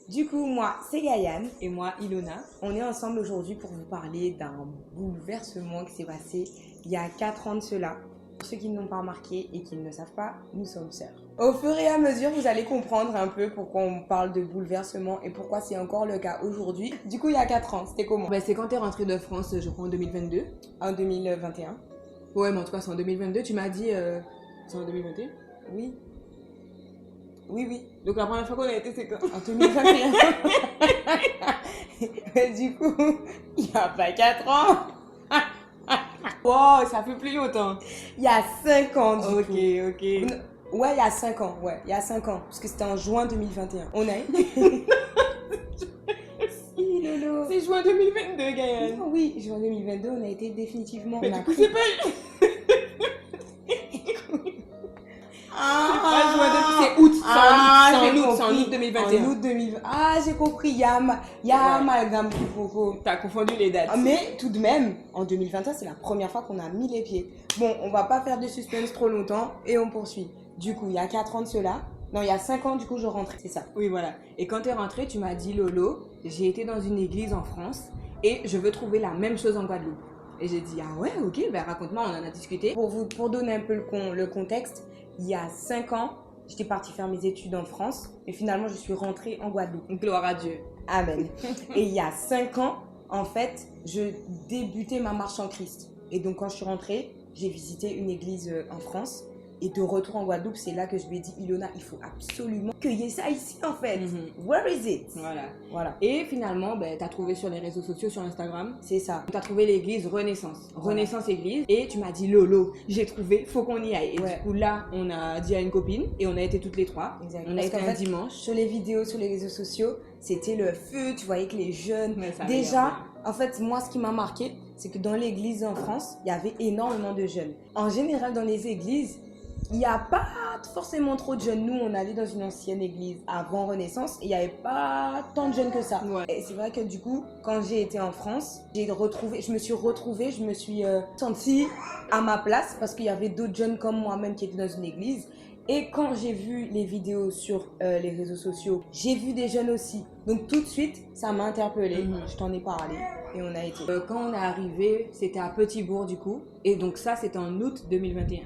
Du coup, moi, c'est Gaïane. Et moi, Ilona. On est ensemble aujourd'hui pour vous parler d'un bouleversement qui s'est passé il y a 4 ans de cela. Pour ceux qui ne l'ont pas remarqué et qui ne le savent pas, nous sommes sœurs. Au fur et à mesure, vous allez comprendre un peu pourquoi on parle de bouleversement et pourquoi c'est encore le cas aujourd'hui. Du coup, il y a 4 ans, c'était comment? C'est quand t'es rentrée de France, je crois, en 2022. En 2021. Ouais, mais en tout cas, c'est en 2022. Tu m'as dit... C'est en 2021. Oui. Oui. Donc la première fois qu'on a été, c'est quand? En 2021. Et du coup, il n'y a pas 4 ans. Wow, ça fait plus longtemps. Il y a 5 ans, du coup. Ok. Ouais, il y a 5 ans. Ouais, il y a 5 ans. Parce que c'était en juin 2021. On a... Si, Lolo. C'est juin 2022, Gaëlle. Non, oui, juin 2022, on a été définitivement... Mais on a du coup, pris- c'est pas... C'est août. C'est en août 2021. En août 2020. Ah, j'ai compris. Il y a amalgame qui faut. T'as confondu les dates. Mais tout de même, en 2021, c'est la première fois qu'on a mis les pieds. Bon, on va pas faire de suspense trop longtemps et on poursuit. Du coup, il y a 4 ans de cela. Non, il y a 5 ans, du coup, je rentrais. C'est ça. Oui, voilà. Et quand t'es rentrée, tu m'as dit, Lolo, j'ai été dans une église en France et je veux trouver la même chose en Guadeloupe. Et j'ai dit, ah ouais, ok, raconte-moi, on en a discuté. Pour donner un peu le contexte, il y a 5 ans, j'étais partie faire mes études en France et finalement, je suis rentrée en Guadeloupe. Gloire à Dieu. Amen. Et il y a 5 ans, en fait, je débutais ma marche en Christ. Et donc, quand je suis rentrée, j'ai visité une église en France. Et de retour en Guadeloupe, c'est là que je lui ai dit, Ilona, il faut absolument cueillir ça ici, en fait. Where is it? Voilà. Et finalement, t'as trouvé sur les réseaux sociaux, sur Instagram. C'est ça. T'as trouvé l'église Renaissance. Voilà. Renaissance Église. Et tu m'as dit, Lolo, j'ai trouvé, faut qu'on y aille. Et Ouais. du coup, là, on a dit à une copine et on a été toutes les trois. Exact. On a Parce été qu'en un fait, dimanche. Sur les vidéos, sur les réseaux sociaux, c'était le feu. Tu voyais que les jeunes... Ouais, ça Déjà, regardait. en fait, moi, ce qui m'a marqué, c'est que dans l'église en France, il y avait énormément de jeunes. En général, dans les églises, il n'y a pas forcément trop de jeunes. Nous, on allait dans une ancienne église avant Renaissance et il n'y avait pas tant de jeunes que ça. Ouais. Et c'est vrai que du coup, quand j'ai été en France, je me suis retrouvée, je me suis sentie à ma place parce qu'il y avait d'autres jeunes comme moi-même qui étaient dans une église. Et quand j'ai vu les vidéos sur les réseaux sociaux, j'ai vu des jeunes aussi. Donc tout de suite, ça m'a interpellée. Je t'en ai parlé et on a été. Quand on est arrivé, c'était à Petit-Bourg du coup. Et donc ça, c'était en août 2021.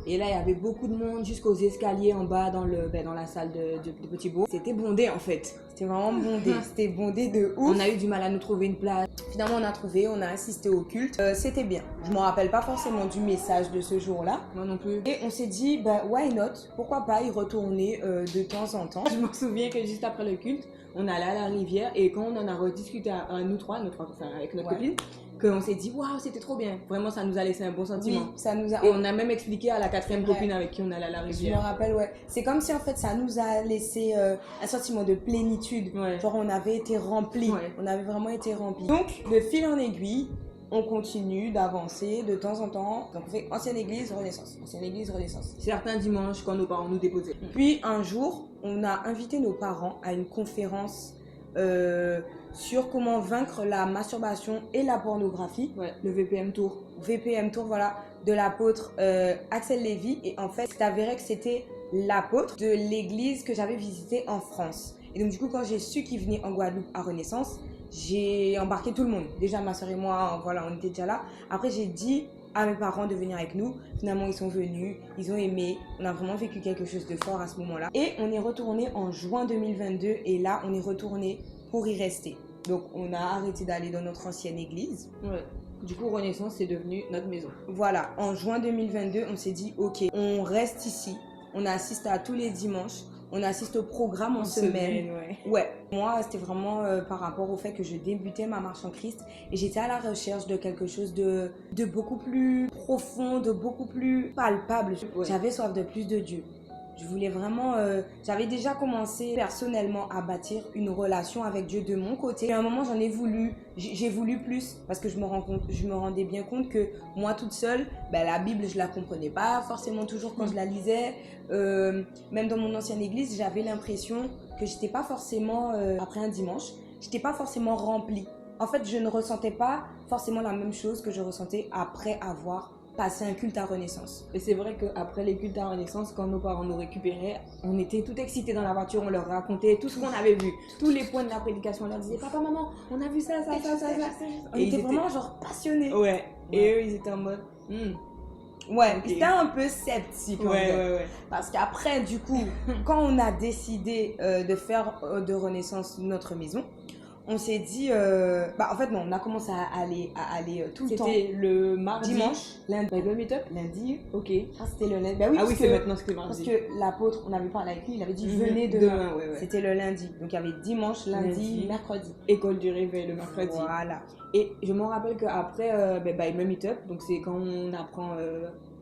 Et là, il y avait beaucoup de monde jusqu'aux escaliers en bas dans la salle de Petit-Bourg. C'était bondé en fait. C'était vraiment bondé. C'était bondé de ouf. On a eu du mal à nous trouver une place. Finalement, on a trouvé, on a assisté au culte. C'était bien. Je me rappelle pas forcément du message de ce jour-là. Moi non plus. Et on s'est dit, why not? Pourquoi pas y retourner de temps en temps? Je me souviens que juste après le culte, on allait à la rivière et quand on en a rediscuté à nous trois, avec notre copine, qu'on s'est dit, waouh, c'était trop bien. Vraiment, ça nous a laissé un bon sentiment. Oui, ça nous a... Et on a même expliqué à la 4e copine avec qui on allait à la Je rivière. me rappelle, ouais. C'est comme si en fait ça nous a laissé un sentiment de plénitude. Ouais. Genre on avait été remplis. Ouais. On avait vraiment été remplis. Donc, de fil en aiguille, on continue d'avancer de temps en temps. Donc on fait ancienne église, renaissance. Ancienne église, renaissance. Certains dimanches, quand nos parents nous déposaient. Puis un jour, on a invité nos parents à une conférence sur comment vaincre la masturbation et la pornographie. Ouais, le VPM Tour. VPM Tour, voilà, de l'apôtre Axel Lévy. Et en fait, c'est avéré que c'était l'apôtre de l'église que j'avais visitée en France. Et donc, du coup, quand j'ai su qu'il venait en Guadeloupe à Renaissance, j'ai embarqué tout le monde. Déjà, ma soeur et moi, voilà, on était déjà là. Après, j'ai dit à mes parents de venir avec nous. Finalement, ils sont venus, ils ont aimé. On a vraiment vécu quelque chose de fort à ce moment-là. Et on est retourné en juin 2022. Et là, on est retourné pour y rester. Donc, on a arrêté d'aller dans notre ancienne église. Ouais. Du coup, Renaissance, c'est devenu notre maison. Voilà, en juin 2022, on s'est dit, ok, on reste ici. On assiste à tous les dimanches. On assiste au programme en semaine. Ouais. Moi, c'était vraiment par rapport au fait que je débutais ma marche en Christ et j'étais à la recherche de quelque chose de beaucoup plus profond, de beaucoup plus palpable. Ouais. J'avais soif de plus de Dieu. Je voulais vraiment... j'avais déjà commencé personnellement à bâtir une relation avec Dieu de mon côté. Et à un moment, j'en ai voulu. J'ai voulu plus parce que je me rendais bien compte que moi toute seule, la Bible, je la comprenais pas forcément toujours quand je la lisais. Même dans mon ancienne église, j'avais l'impression que j'étais pas forcément, après un dimanche, j'étais pas forcément remplie. En fait, je ne ressentais pas forcément la même chose que je ressentais après avoir passer un culte à Renaissance. Et c'est vrai qu'après les cultes à Renaissance, quand nos parents nous récupéraient, on était tout excités dans la voiture, on leur racontait tout ce qu'on avait vu, tous les points de la prédication, on leur disait papa, maman, on a vu ça. On était vraiment genre passionnés. Ouais. Et eux, ils étaient en mode. Ouais, Ok. c'était un peu sceptique. Ouais. Parce qu'après, du coup, quand on a décidé de faire de Renaissance notre maison, on s'est dit, en fait non, on a commencé à aller tout le temps. C'était le mardi. Dimanche, lundi, Bible Meetup. lundi. Ok. Ah, c'était le lundi. Bah oui, Ah oui, parce c'est que- maintenant que c'est mardi. Parce que l'apôtre, on avait parlé avec lui, il avait dit Mhm. venez demain. Demain, ouais. C'était le lundi. Donc il y avait dimanche, lundi, Lundi. mercredi. École du réveil le mercredi. Voilà. Et je m'en rappelle qu'après Bible Meetup, donc c'est quand on apprend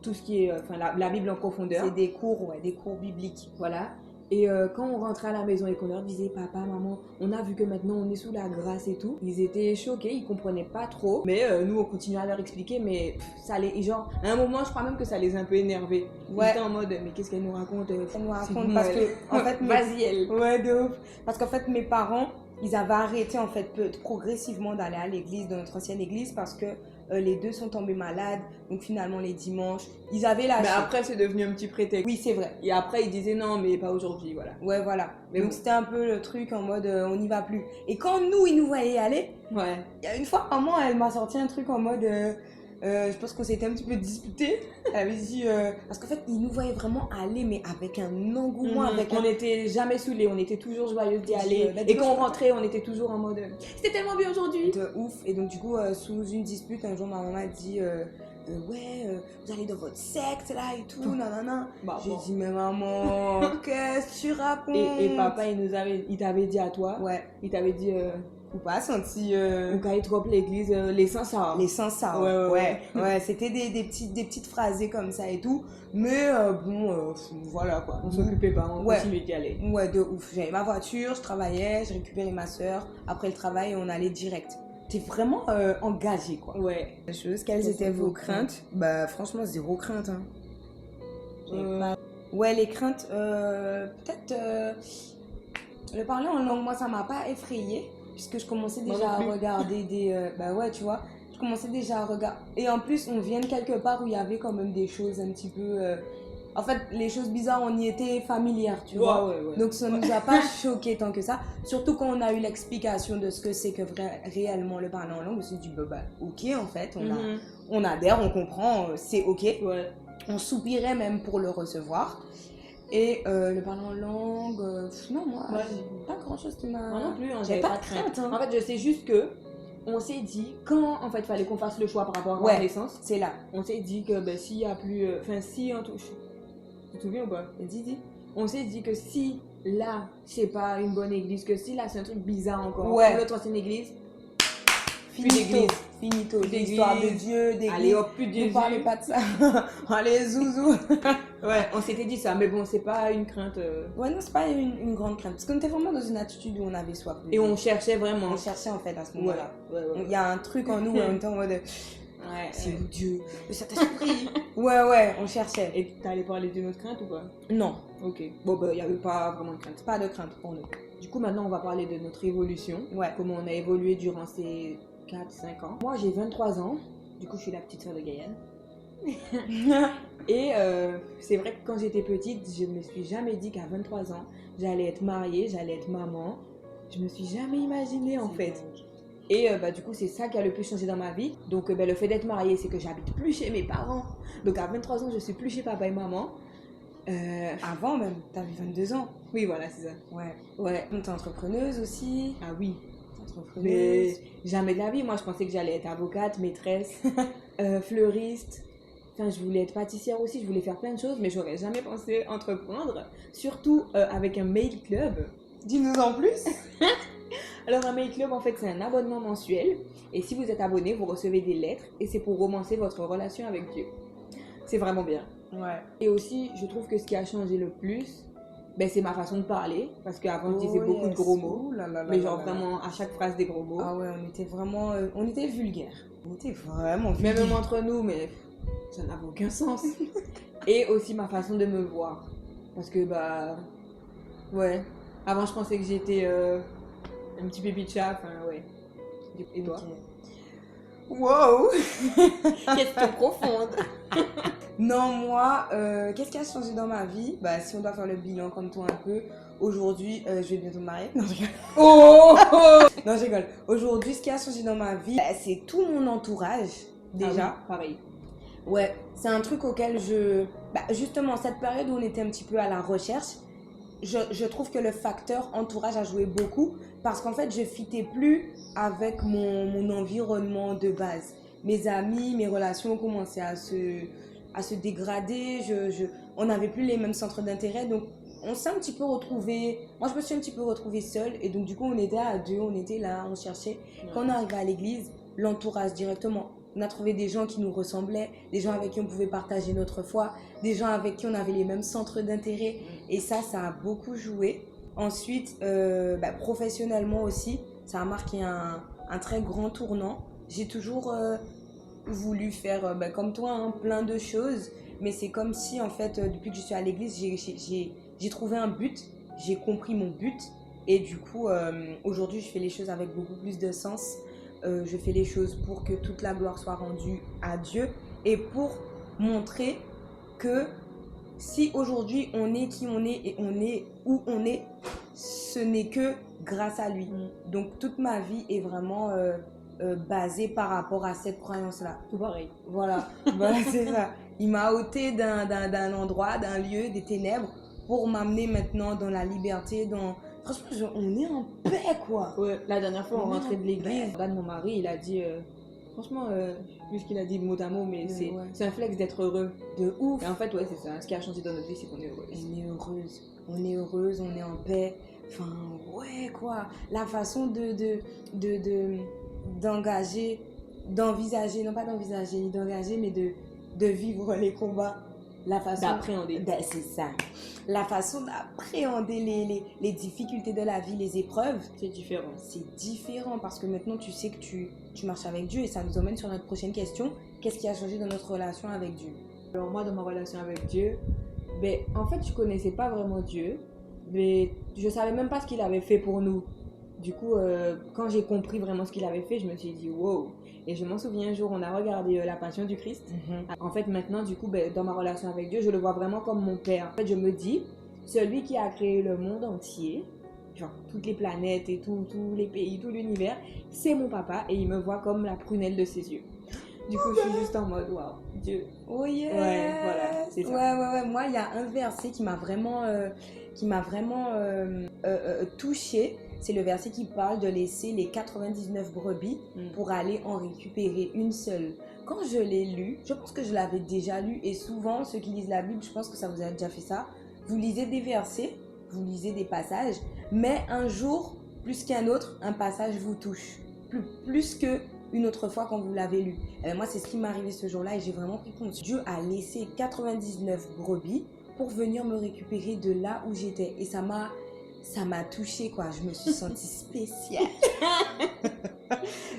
tout ce qui est la Bible en profondeur. C'est des cours bibliques. Voilà. Et quand on rentrait à la maison et qu'on leur disait papa, maman, on a vu que maintenant on est sous la grâce et tout, ils étaient choqués, ils comprenaient pas trop. Mais nous on continuait à leur expliquer, mais ça les genre à un moment je crois même que ça les a un peu énervés. Ils étaient en mode mais qu'est-ce qu'elle nous raconte Elle nous raconte bon, parce elle. que en fait Vas-y elle. Ouais, de ouf. Parce qu'en fait, mes parents, ils avaient arrêté en fait progressivement d'aller à l'église, dans notre ancienne église, parce que les deux sont tombés malades. Donc finalement, les dimanches, ils avaient lâché. Mais après c'est devenu un petit prétexte. Oui, c'est vrai. Et après ils disaient non mais pas aujourd'hui, voilà. Ouais, voilà. Mais donc bon. c'était un peu le truc en mode on n'y va plus. Et quand nous, ils nous voyaient y aller, Ouais. il y a une fois, maman, elle m'a sorti un truc en mode. Je pense qu'on s'était un petit peu disputé. Elle avait dit. Parce qu'en fait, ils nous voyaient vraiment aller, mais avec un engouement, avec On n'était jamais saoulés, on était toujours joyeux d'y aller. la Et quand on dimanche, rentrait, on était toujours en mode c'était tellement bien aujourd'hui. de ouf. Et donc, du coup, sous une dispute, un jour, ma maman a dit vous allez dans votre secte là et tout, nanana. Bah, J'ai bon. dit, mais maman, qu'est-ce que tu racontes? Et papa, il t'avait dit à toi, Ouais, il t'avait dit, ou pas senti. quand il trop l'église, les saints, ça. Les sens ça. Ouais, c'était des petites phrases comme ça et tout. Mais voilà quoi. On s'occupait pas, on Ouais. continuait d'y aller. Ouais, de ouf. J'avais ma voiture, je travaillais, j'ai récupéré ma soeur. Après le travail, on allait direct. T'es vraiment engagé quoi. Ouais. Quelles Quelles étaient sont vos vos craintes? Bah franchement, zéro crainte. Hein. Euh, Ouais, les craintes, peut-être le parler en langue, moi ça m'a pas effrayée puisque je commençais Moi déjà non à plus. regarder bah ouais, tu vois, je commençais déjà à regarder. Et en plus, on vient de quelque part où il y avait quand même des choses un petit peu. En fait, les choses bizarres, on y était familières, tu vois. Ouais. Donc ça nous a pas choqué tant que ça. Surtout quand on a eu l'explication de ce que c'est que réellement le parler en langue, on s'est dit bah ok en fait, on adhère, on comprend, c'est ok. Ouais. On soupirait même pour le recevoir. Et le parler en langue, non moi, Ouais. pas grand chose qui m'a. Moi non plus, hein, J'avais j'avais pas pas de de crainte. crainte, hein. En fait, je sais juste que on s'est dit, quand en fait fallait qu'on fasse le choix par rapport à Ouais. la Renaissance, C'est là. on s'est dit que ben, s'il y a plus. Enfin, si en tout. Tu te souviens ou pas? Dis. On s'est dit que si là, c'est pas une bonne église, que si là, c'est un truc bizarre encore, Ouais. comme notre ancienne église, Finito. d'église. Finito. Plus d'église. L'histoire de Dieu, d'église. allez hop, plus de Ne Jésus. parlez pas de ça. Allez, zouzou. Ouais, on s'était dit ça, mais bon, c'est pas une crainte. Ouais, non, c'est pas une grande crainte. Parce qu'on était vraiment dans une attitude où on avait soif. de Et Dieu. on cherchait vraiment. On cherchait en fait à ce Ouais, moment-là. ouais. Il y a un truc en nous où on était en mode c'est Ouais. où Dieu, le Saint-Esprit. Ouais, on cherchait. Et t'allais parler de notre crainte ou pas? Non, Ok. Bon, bah, il n'y avait pas vraiment de crainte. pas de crainte pour nous. Du coup, maintenant, on va parler de notre évolution. Ouais. Comment on a évolué durant ces 4-5 ans. Moi, j'ai 23 ans. Du coup, je suis la petite sœur de Gaëlle. Et c'est vrai que quand j'étais petite, je me suis jamais dit qu'à 23 ans, j'allais être mariée, j'allais être maman. Je me suis jamais imaginée en fait. Et du coup, c'est ça qui a le plus changé dans ma vie. Donc, le fait d'être mariée, c'est que j'habite plus chez mes parents. Donc, à 23 ans, je suis plus chez papa et maman. Avant même, t'avais 22 ans. Oui, voilà, c'est ça. Ouais. Ouais. Donc t'es entrepreneuse aussi. Ah oui. T'es Mais entrepreneuse. jamais de la vie. Moi, je pensais que j'allais être avocate, maîtresse, fleuriste. Enfin, je voulais être pâtissière aussi. Je voulais faire plein de choses, mais j'aurais jamais pensé entreprendre. Surtout avec un mail club. Dis-nous en plus. Alors, un mail club, en fait, c'est un abonnement mensuel. Et si vous êtes abonné, vous recevez des lettres. Et c'est pour romancer votre relation avec Dieu. C'est vraiment bien. Ouais. Et aussi, je trouve que ce qui a changé le plus, c'est ma façon de parler. Parce qu'avant, je disais beaucoup de gros mots. Mais genre vraiment, à chaque phrase, des gros mots. Ah ouais, on était vraiment... on était vulgaires. On était vraiment vulgaires. Même entre nous, mais ça n'avait aucun sens. Et aussi ma façon de me voir. Parce que, ouais. Avant, je pensais que j'étais un petit pépi de chat. Enfin, ouais. Et toi? Ok. Wow. Question profonde. Non, moi, qu'est-ce qui a changé dans ma vie? Bah, si on doit faire le bilan comme toi un peu, aujourd'hui, je vais bientôt me marier. Non, je rigole. Oh. Non, je rigole. Aujourd'hui, ce qui a changé dans ma vie, bah, c'est tout mon entourage, déjà. Ah oui, pareil. Ouais, c'est un truc auquel bah, justement, cette période où on était un petit peu à la recherche, je trouve que le facteur entourage a joué beaucoup parce qu'en fait, je fitais plus avec mon environnement de base. Mes amis, mes relations ont commencé à se dégrader. On n'avait plus les mêmes centres d'intérêt. Donc, on s'est un petit peu retrouvés. Moi, je me suis un petit peu retrouvée seule. Et donc, du coup, on était à deux, on était là, on cherchait. Ouais. Quand on arrivait à l'église, l'entourage directement. On a trouvé des gens qui nous ressemblaient, des gens avec qui on pouvait partager notre foi, des gens avec qui on avait les mêmes centres d'intérêt. Et ça a beaucoup joué. Ensuite, bah, professionnellement aussi, ça a marqué un très grand tournant. J'ai toujours voulu faire, bah, comme toi, hein, plein de choses. Mais c'est comme si, en fait, depuis que je suis à l'église, j'ai trouvé un but, j'ai compris mon but. Et du coup, aujourd'hui, je fais les choses avec beaucoup plus de sens. Je fais les choses pour que toute la gloire soit rendue à Dieu et pour montrer que si aujourd'hui on est qui on est et on est où on est, ce n'est que grâce à lui. Donc toute ma vie est vraiment basée par rapport à cette croyance-là. Tout pareil. Voilà, voilà c'est ça. Il m'a ôté d'un endroit, d'un lieu, des ténèbres pour m'amener maintenant dans la liberté, dans... Franchement, on est en paix, quoi. Ouais, la dernière fois, on rentrait de l'église. Dan, mon mari, il a dit... franchement, plus qu'il a dit mot à mot, mais c'est un flex d'être heureux. De ouf. Et en fait, ouais, c'est ça. Ce qui a changé dans notre vie, c'est qu'on est heureuse. On est heureuse. On est heureuse, on est en paix. Enfin, ouais, quoi. La façon d'engager, d'envisager, non pas d'envisager, ni d'engager, mais de vivre les combats. La façon d'appréhender. C'est ça. La façon d'appréhender les difficultés de la vie, les épreuves. C'est différent. C'est différent parce que maintenant tu sais que tu marches avec Dieu et ça nous emmène sur notre prochaine question. Qu'est-ce qui a changé dans notre relation avec Dieu? Alors moi, dans ma relation avec Dieu, ben, en fait, je connaissais pas vraiment Dieu, mais je savais même pas ce qu'il avait fait pour nous. Du coup, quand j'ai compris vraiment ce qu'il avait fait, je me suis dit wow. Et je m'en souviens un jour, on a regardé La Passion du Christ. En fait, maintenant, du coup, ben, dans ma relation avec Dieu, je le vois vraiment comme mon père. En fait, je me dis, celui qui a créé le monde entier, genre toutes les planètes et tous les pays, tout l'univers, c'est mon papa et il me voit comme la prunelle de ses yeux. Du coup, je suis juste en mode waouh, Dieu. Oh yeah. Ouais, voilà, c'est ça. Ouais. Moi, il y a un verset qui m'a vraiment, touchée. C'est le verset qui parle de laisser les 99 brebis pour aller en récupérer une seule. Quand je l'ai lu, je pense que je l'avais déjà lu et souvent, ceux qui lisent la Bible, je pense que ça vous a déjà fait ça. Vous lisez des versets, vous lisez des passages, mais un jour, plus qu'un autre, un passage vous touche. Plus qu'une autre fois quand vous l'avez lu. Moi, c'est ce qui m'est arrivé ce jour-là et j'ai vraiment pris conscience. Dieu a laissé 99 brebis pour venir me récupérer de là où j'étais. Et ça m'a touchée, quoi. Je me suis sentie spéciale.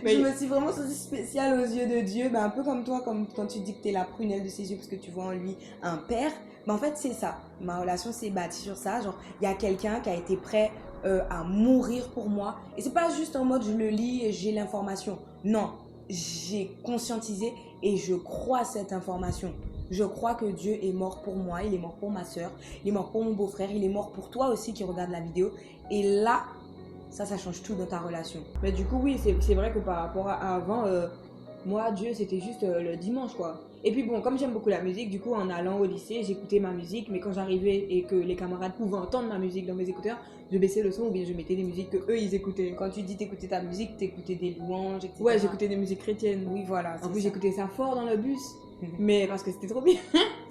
Je me suis vraiment sentie spéciale aux yeux de Dieu. Un peu comme toi, comme quand tu dis que tu es la prunelle de ses yeux parce que tu vois en lui un père. Mais en fait, c'est ça. Ma relation s'est bâtie sur ça. Genre, il y a quelqu'un qui a été prêt à mourir pour moi. Et c'est pas juste en mode je le lis et j'ai l'information. Non, j'ai conscientisé et je crois cette information. Je crois que Dieu est mort pour moi, il est mort pour ma soeur, il est mort pour mon beau-frère, il est mort pour toi aussi qui regarde la vidéo. Et là, ça change tout dans ta relation. Mais du coup, oui, c'est vrai que par rapport à avant, moi, Dieu, c'était juste le dimanche, quoi. Et puis bon, comme j'aime beaucoup la musique, du coup, en allant au lycée, j'écoutais ma musique, mais quand j'arrivais et que les camarades pouvaient entendre ma musique dans mes écouteurs, je baissais le son ou bien je mettais des musiques que eux ils écoutaient. Quand tu dis t'écoutais ta musique, t'écoutais des louanges, etc. Ouais, j'écoutais des musiques chrétiennes. Oui, voilà. En plus, j'écoutais ça fort dans le bus. Mais parce que c'était trop bien.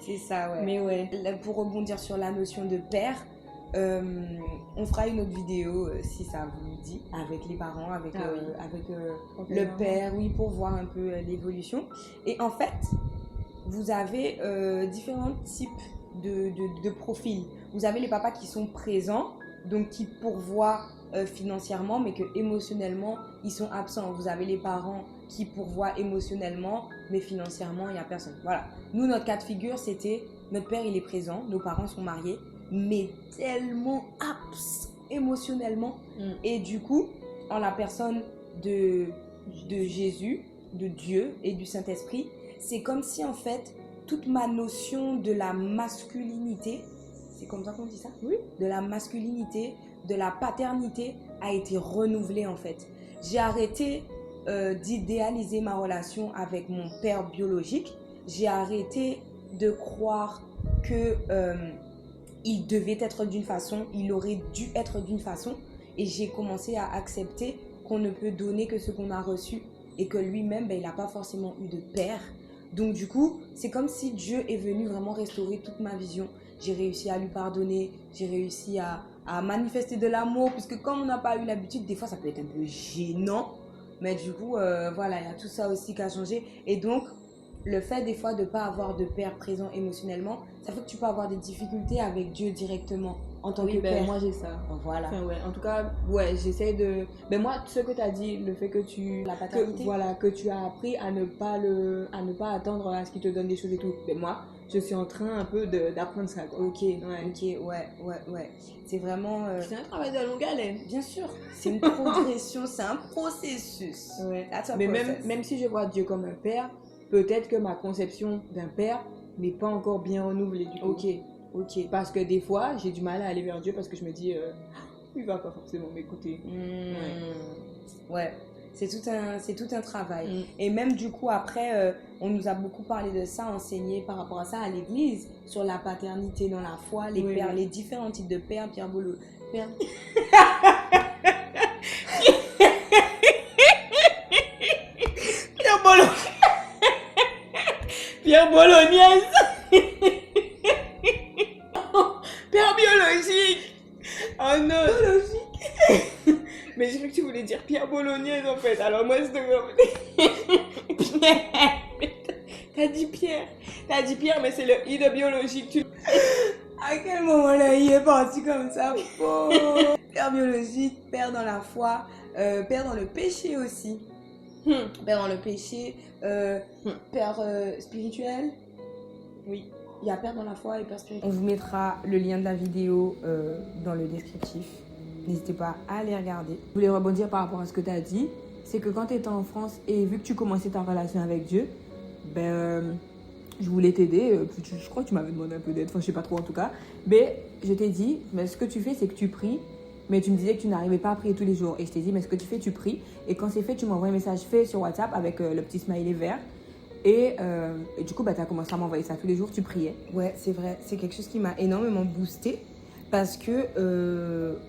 C'est ça, ouais. Mais ouais. Pour rebondir sur la notion de père, on fera une autre vidéo si ça vous dit avec les parents, avec le père, oui, pour voir un peu l'évolution. Et en fait, vous avez différents types de profils. Vous avez les papas qui sont présents, donc qui pourvoient financièrement, mais que émotionnellement ils sont absents. Vous avez les parents qui pourvoient émotionnellement, mais financièrement il n'y a personne. Voilà. Nous, notre cas de figure, c'était notre père, il est présent, nos parents sont mariés, mais tellement absents émotionnellement. Et du coup, en la personne de Jésus, de Dieu et du Saint-Esprit, c'est comme si en fait toute ma notion de la masculinité, c'est comme ça qu'on dit ça? Oui. De la masculinité, de la paternité a été renouvelée en fait. J'ai arrêté d'idéaliser ma relation avec mon père biologique. J'ai arrêté de croire que il devait être d'une façon, il aurait dû être d'une façon. Et j'ai commencé à accepter qu'on ne peut donner que ce qu'on a reçu et que lui-même, il n'a pas forcément eu de père. Donc du coup, c'est comme si Dieu est venu vraiment restaurer toute ma vision. J'ai réussi à lui pardonner, j'ai réussi à manifester de l'amour, puisque comme on n'a pas eu l'habitude, des fois ça peut être un peu gênant. Mais du coup, voilà, il y a tout ça aussi qui a changé. Et donc, le fait des fois de ne pas avoir de père présent émotionnellement, ça fait que tu peux avoir des difficultés avec Dieu directement en tant que père. Moi j'ai ça. Voilà. Enfin, ouais, en tout cas, ouais, j'essaie de. Ben moi, ce que tu as dit, le fait que tu. La paternité. Que tu as appris à ne pas attendre à ce qu'il te donne des choses et tout. Ben moi, je suis en train un peu d'apprendre ça. Quoi. Ok, ouais. C'est vraiment. C'est un travail de longue haleine. Bien sûr, c'est une progression, c'est un processus. Ouais. That's a Mais process. même si je vois Dieu comme un père, peut-être que ma conception d'un père n'est pas encore bien renouvelée du coup. Ok. Parce que des fois, j'ai du mal à aller vers Dieu parce que je me dis, il va pas forcément m'écouter. Ouais. C'est tout un travail. Et même du coup, après, on nous a beaucoup parlé de ça, enseigné par rapport à ça à l'église, sur la paternité dans la foi, les pères, les différents types de pères, Pierre Bolo. Pierre Bolo. Pierre Bolognaise. Père biologique. Oh non. Biologique. Mais j'ai cru que tu voulais dire Pierre Bolognaise en fait. Alors moi c'est Pierre. T'as dit Pierre, mais c'est le I de biologique. À quel moment là il est parti comme ça? Père biologique, père dans la foi, père dans le péché aussi. Père dans le péché, père spirituel. Oui. Il y a père dans la foi et père spirituel. On vous mettra le lien de la vidéo dans le descriptif. N'hésitez pas à aller regarder. Je voulais rebondir par rapport à ce que tu as dit. C'est que quand tu étais en France et vu que tu commençais ta relation avec Dieu, je voulais t'aider. Je crois que tu m'avais demandé un peu d'aide. Enfin, je sais pas trop en tout cas. Mais je t'ai dit, mais ce que tu fais, c'est que tu pries. Mais tu me disais que tu n'arrivais pas à prier tous les jours. Et je t'ai dit, mais ce que tu fais, tu pries. Et quand c'est fait, tu m'envoies un message fait sur WhatsApp avec le petit smiley vert. Et du coup, tu as commencé à m'envoyer ça tous les jours, tu priais. Ouais, c'est vrai. C'est quelque chose qui m'a énormément boostée. Parce que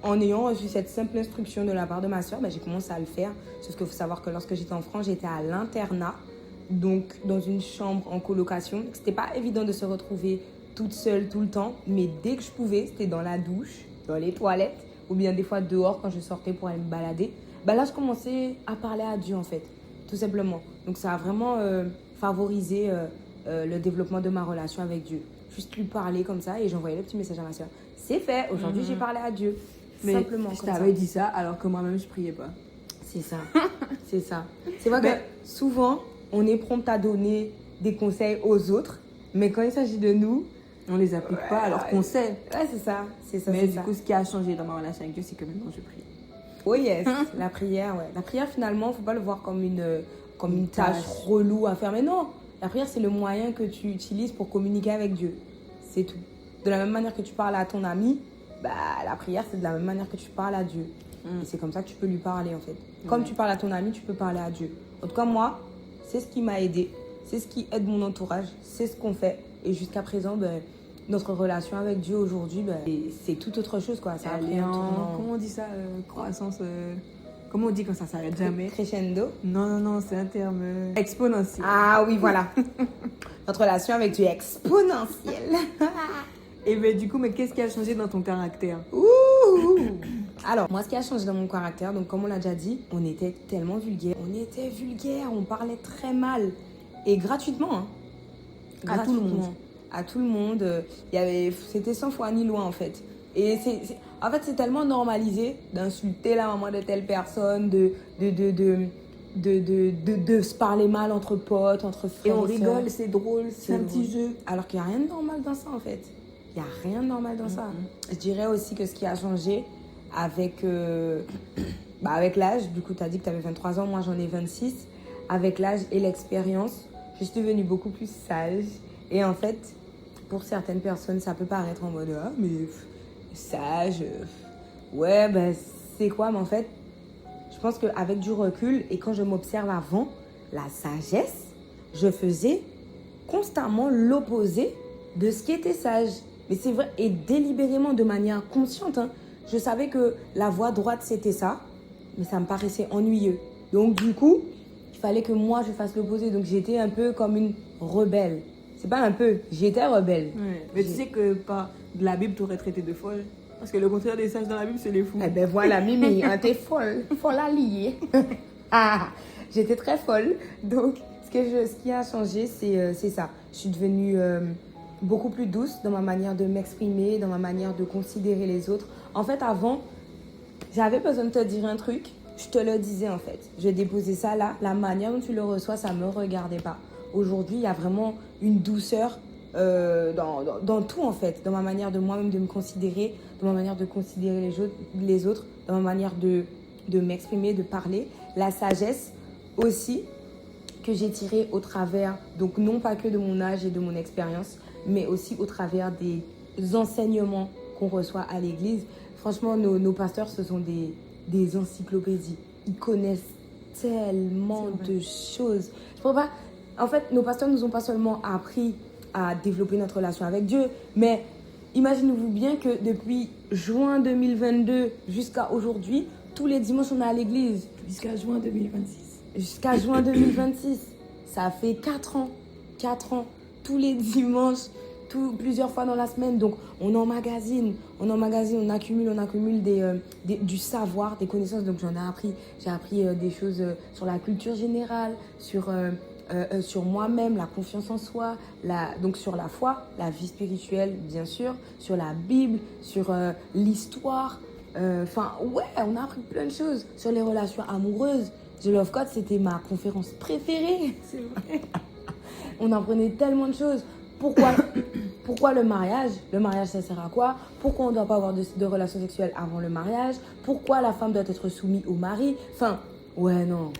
en ayant reçu cette simple instruction de la part de ma soeur, j'ai commencé à le faire. Sauf qu'il faut savoir que lorsque j'étais en France, j'étais à l'internat. Donc, dans une chambre en colocation. C'était pas évident de se retrouver toute seule tout le temps. Mais dès que je pouvais, c'était dans la douche, dans les toilettes. Ou bien des fois dehors quand je sortais pour aller me balader. Là, je commençais à parler à Dieu en fait. Tout simplement. Donc, ça a vraiment favorisé le développement de ma relation avec Dieu. Juste lui parler comme ça et j'envoyais le petit message à ma soeur. C'est fait. Aujourd'hui, j'ai parlé à Dieu. Mais simplement. Je t'avais dit ça alors que moi-même, je priais pas. C'est ça. C'est ça. C'est vrai que souvent, on est prompt à donner des conseils aux autres. Mais quand il s'agit de nous, on les applique pas alors qu'on sait. Ouais, c'est ça. Mais du coup, ce qui a changé dans ma relation avec Dieu, c'est que maintenant, je prie. Oh yes, la prière, ouais. La prière, finalement, faut pas le voir comme une tâche relou à faire. Mais non, la prière, c'est le moyen que tu utilises pour communiquer avec Dieu. C'est tout. De la même manière que tu parles à ton ami, la prière, c'est de la même manière que tu parles à Dieu. Et c'est comme ça que tu peux lui parler, en fait. Comme tu parles à ton ami, tu peux parler à Dieu. En tout cas, moi, c'est ce qui m'a aidé. C'est ce qui aide mon entourage. C'est ce qu'on fait. Et jusqu'à présent, notre relation avec Dieu aujourd'hui, c'est tout autre chose, quoi. Ça a pris un tournant. Comment on dit ça croissance comment on dit quand ça s'arrête jamais? Crescendo? Non, c'est un terme exponentiel. Ah oui, voilà. Notre relation avec Dieu est exponentielle. Et du coup, qu'est-ce qui a changé dans ton caractère? Alors, moi, ce qui a changé dans mon caractère, donc comme on l'a déjà dit, on était tellement vulgaire. On parlait très mal. Et gratuitement, hein. À tout le monde. À tout le monde. C'était sans foi ni loi, en fait. Et en fait, c'est tellement normalisé d'insulter la maman de telle personne, de se parler mal entre potes, entre frères. Et on rigole, c'est drôle, c'est un petit jeu. Alors qu'il n'y a rien de normal dans ça, en fait. Il n'y a rien de normal dans ça. Je dirais aussi que ce qui a changé avec l'âge, du coup, tu as dit que tu avais 23 ans, moi j'en ai 26. avec l'âge et l'expérience, je suis devenue beaucoup plus sage. Et en fait, pour certaines personnes, ça peut paraître en mode « Ah, mais sage, ouais, ben c'est quoi ?» Mais en fait, je pense qu'avec du recul et quand je m'observe avant, la sagesse, je faisais constamment l'opposé de ce qui était sage. Mais c'est vrai, et délibérément, de manière consciente, hein. Je savais que la voie droite, c'était ça, mais ça me paraissait ennuyeux. Donc du coup, il fallait que moi, je fasse l'opposé. Donc j'étais un peu comme une rebelle. C'est pas un peu, j'étais rebelle. Ouais. Mais tu sais que par de la Bible, tu aurais traité de folle. Parce que le contraire des sages dans la Bible, c'est les fous. Eh ben voilà, Mimi, hein, t'es folle. Folle à lier. Ah, j'étais très folle. Donc, ce qui a changé, c'est ça. Je suis devenue beaucoup plus douce dans ma manière de m'exprimer, dans ma manière de considérer les autres. En fait, avant, j'avais besoin de te dire un truc, je te le disais en fait. Je déposais ça là, la manière dont tu le reçois, ça ne me regardait pas. Aujourd'hui, il y a vraiment une douceur dans tout en fait, dans ma manière de moi-même de me considérer, dans ma manière de considérer les autres, dans ma manière de m'exprimer, de parler. La sagesse aussi que j'ai tirée au travers, donc non pas que de mon âge et de mon expérience, mais aussi au travers des enseignements qu'on reçoit à l'église. Franchement, nos pasteurs, ce sont des encyclopédies. Ils connaissent tellement de choses. Je pourrais pas... En fait, nos pasteurs nous ont pas seulement appris à développer notre relation avec Dieu, mais imaginez-vous bien que depuis juin 2022 jusqu'à aujourd'hui, tous les dimanches, on est à l'église. Jusqu'à juin 2026. Jusqu'à juin 2026. Ça fait 4 ans. 4 ans. Tous les dimanches, plusieurs fois dans la semaine. Donc, on emmagasine, on accumule du savoir, des connaissances. Donc, j'en ai appris. J'ai appris des choses sur la culture générale, sur moi-même, la confiance en soi, donc sur la foi, la vie spirituelle, bien sûr, sur la Bible, sur l'histoire. Enfin, ouais, on a appris plein de choses sur les relations amoureuses. The Love Code, c'était ma conférence préférée. C'est vrai. On apprenait tellement de choses. Pourquoi le mariage? Le mariage, ça sert à quoi? Pourquoi on ne doit pas avoir de relations sexuelles avant le mariage? Pourquoi la femme doit être soumise au mari? Enfin, ouais, non.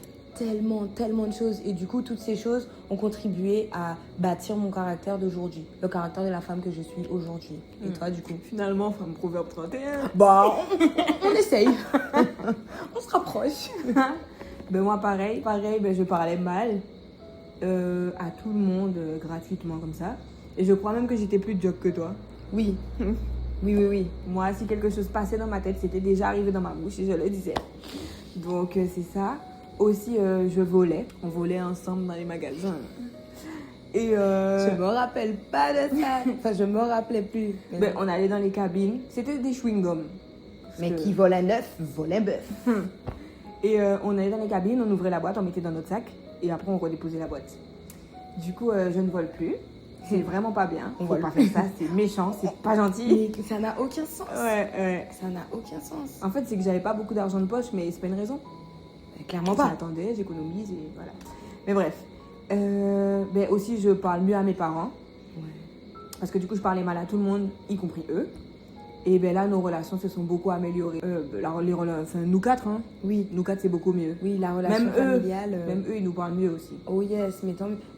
Tellement de choses. Et du coup, toutes ces choses ont contribué à bâtir mon caractère d'aujourd'hui. Le caractère de la femme que je suis aujourd'hui. Et toi, du coup? Finalement, femme proverbe 31. Bah, on essaye. On se rapproche. Ben moi, pareil, ben je parlais mal à tout le monde gratuitement comme ça. Et je crois même que j'étais plus joke que toi. Oui. Oui. Moi, si quelque chose passait dans ma tête, c'était déjà arrivé dans ma bouche et je le disais. Donc, c'est ça. Aussi, je volais. On volait ensemble dans les magasins. Et je me rappelle pas de ça. Enfin, je me rappelais plus. Ben, on allait dans les cabines. C'était des chewing-gums. Mais qui vole un œuf, vole un bœuf. Et on allait dans les cabines, on ouvrait la boîte, on mettait dans notre sac. Et après, on redéposait la boîte. Du coup, je ne vole plus. C'est vraiment pas bien. On faut vole pas faire ça, c'est méchant, c'est pas gentil. Mais ça n'a aucun sens. Ouais. Ça n'a aucun sens. En fait, c'est que j'avais pas beaucoup d'argent de poche, mais c'est pas une raison. Clairement pas. J'attendais, j'économise et voilà. Mais bref. Ben aussi, je parle mieux à mes parents. Ouais. Parce que du coup, je parlais mal à tout le monde, y compris eux. Et ben là, nos relations se sont beaucoup améliorées. Enfin, nous quatre, hein. Oui. Nous quatre, c'est beaucoup mieux. Oui, la relation même familiale. Même eux, ils nous parlent mieux aussi. Oh yes,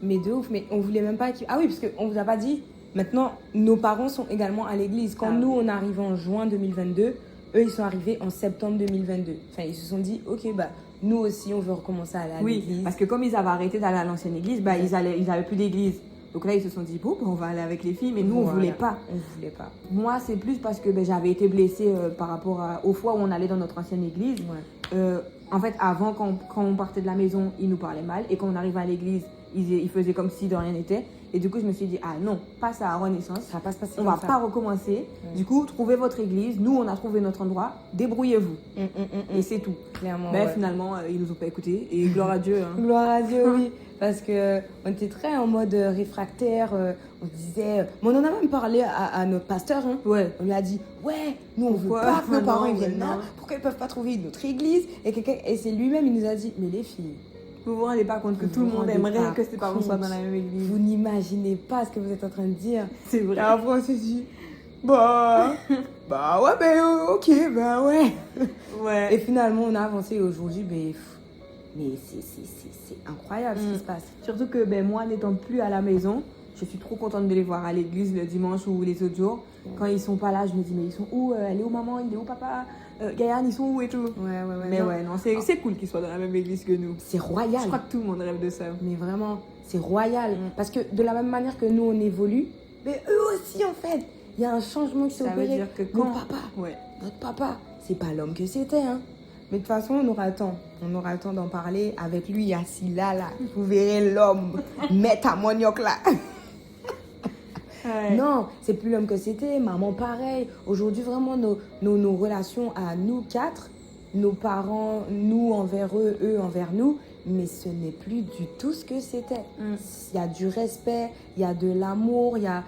mais de ouf. Mais on voulait même pas... Ah oui, parce qu'on vous a pas dit... Maintenant, nos parents sont également à l'église. Quand nous, on arrive en juin 2022, eux, ils sont arrivés en septembre 2022. Enfin, ils se sont dit, ok, bah, nous aussi, on veut recommencer à aller à l'église. Oui, parce que comme ils avaient arrêté d'aller à l'ancienne église, bah, ils avaient plus d'église. Donc là, ils se sont dit, bon, on va aller avec les filles, mais nous, on voulait pas. On voulait pas. Moi, c'est plus parce que j'avais été blessée par rapport aux fois où on allait dans notre ancienne église. Ouais. En fait, avant, quand on partait de la maison, ils nous parlaient mal. Et quand on arrivait à l'église, ils faisaient comme si de rien n'était. Et du coup, je me suis dit, ah non, pas ça à Renaissance. Ça va pas se passer on comme va ça. pas recommencer. Ouais. Du coup, trouvez votre église. Nous, on a trouvé notre endroit. Débrouillez-vous. Et c'est tout. Clairement, Mais ouais. finalement, ils nous ont pas écoutés. Et gloire à Dieu. Hein. Gloire à Dieu, oui. Parce qu'on était très en mode réfractaire. On disait... Mais on en a même parlé à notre pasteur. Hein. Ouais. On lui a dit, ouais, nous, on veut Pourquoi pas que nos parents ils Non, viennent mais là. non. Pourquoi ils peuvent pas trouver une autre église? Et c'est lui-même, il nous a dit, mais les filles... Vous vous rendez pas compte que Vous tout le vous monde rendez aimerait pas que ses parents soient dans la même église. Vous n'imaginez pas ce que vous êtes en train de dire. C'est vrai. Et après, on s'est dit, bah ouais, ben ok, bah ouais. Ouais. Et finalement, on a avancé aujourd'hui, ben, Mais c'est incroyable ce qui se passe. Surtout que moi, n'étant plus à la maison, je suis trop contente de les voir à l'église le dimanche ou les autres jours. Quand ils sont pas là, je me dis, mais ils sont où? Elle est où maman? Il est où papa? Gaïane, ils sont où et tout? Ouais. Mais non, c'est cool qu'ils soient dans la même église que nous. C'est royal. Je crois que tout le monde rêve de ça. Mais vraiment, c'est royal. Parce que de la même manière que nous, on évolue, mais eux aussi, en fait, il y a un changement qui s'est opéré. Ça veut dire que quand... Notre papa, c'est pas l'homme que c'était, hein. Mais de toute façon, on aura le temps. On aura le temps d'en parler avec lui assis là. Vous verrez l'homme mettre à manioc là. Ouais. Non, c'est plus l'homme que c'était. Maman, pareil. Aujourd'hui, vraiment, nos relations à nous quatre, nos parents, nous envers eux, eux envers nous, mais ce n'est plus du tout ce que c'était. Il y a du respect, il y a de l'amour, il y a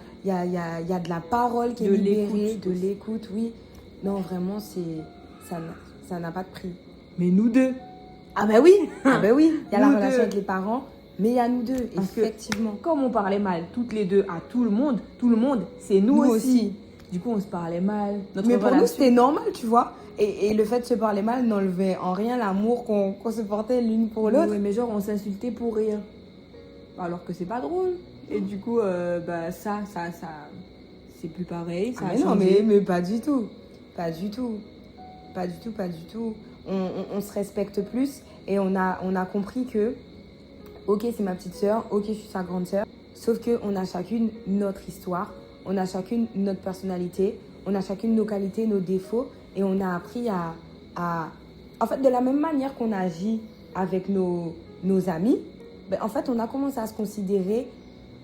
de la parole qui est libérée, de l'écoute, oui. Non, vraiment, ça n'a pas de prix. Mais nous deux. Ah ben oui, il y a la Nous relation deux. avec les parents, mais il y a nous deux, Parce effectivement. que, comme on parlait mal toutes les deux à tout le monde, c'est nous aussi. Du coup, on se parlait mal. Mais pour nous, c'était normal, tu vois. Et le fait de se parler mal n'enlevait en rien l'amour qu'on se portait l'une pour l'autre. Oui, mais genre, on s'insultait pour rire. Alors que c'est pas drôle. Et du coup, ça c'est plus pareil. Ça a non, changé. mais pas du tout. Pas du tout. On se respecte plus et on a compris que, ok, c'est ma petite sœur, ok, je suis sa grande sœur. Sauf qu'on a chacune notre histoire, on a chacune notre personnalité, on a chacune nos qualités, nos défauts. Et on a appris en fait, de la même manière qu'on agit avec nos amis, en fait, on a commencé à se considérer,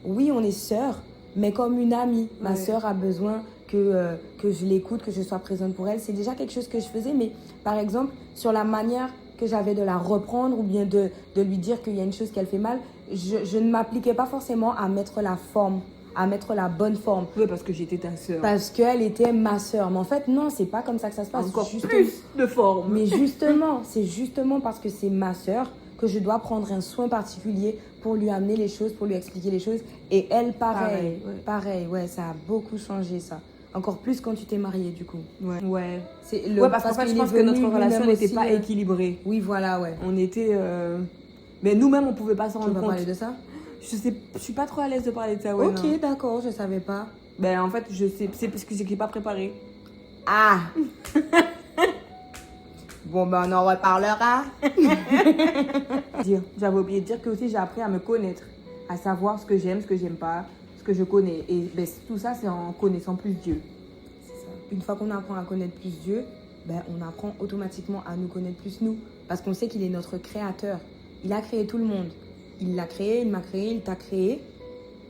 oui, on est sœurs, mais comme une amie. Ma sœur a besoin que je l'écoute, que je sois présente pour elle. C'est déjà quelque chose que je faisais, mais par exemple, sur la manière que j'avais de la reprendre ou bien de lui dire qu'il y a une chose qu'elle fait mal, je ne m'appliquais pas forcément à mettre la forme, à mettre la bonne forme. Oui, parce que j'étais ta sœur. Parce qu'elle était ma sœur. Mais en fait, non, c'est pas comme ça que ça se passe. Encore plus de forme. Mais justement, c'est justement parce que c'est ma sœur que je dois prendre un soin particulier pour lui amener les choses, pour lui expliquer les choses. Et elle, pareil, ça a beaucoup changé, ça. Encore plus quand tu t'es mariée, du coup. Ouais. Parce qu'en fait, je pense que notre relation n'était pas équilibrée. Oui, voilà, ouais. On était... Mais nous-mêmes, on pouvait pas s'en rendre compte. Tu veux parler de ça? Je suis pas trop à l'aise de parler de ça, ouais. Ok, d'accord, je savais pas. En fait, je sais, c'est parce que j'ai pas préparé. Ah. Bon, on en reparlera. J'avais oublié de dire que aussi j'ai appris à me connaître, à savoir ce que j'aime, ce que j'aime pas, ce que je connais. Et tout ça, c'est en connaissant plus Dieu. C'est ça. Une fois qu'on apprend à connaître plus Dieu, on apprend automatiquement à nous connaître plus nous. Parce qu'on sait qu'il est notre créateur. Il a créé tout le monde. Il l'a créé, il m'a créé, il t'a créé.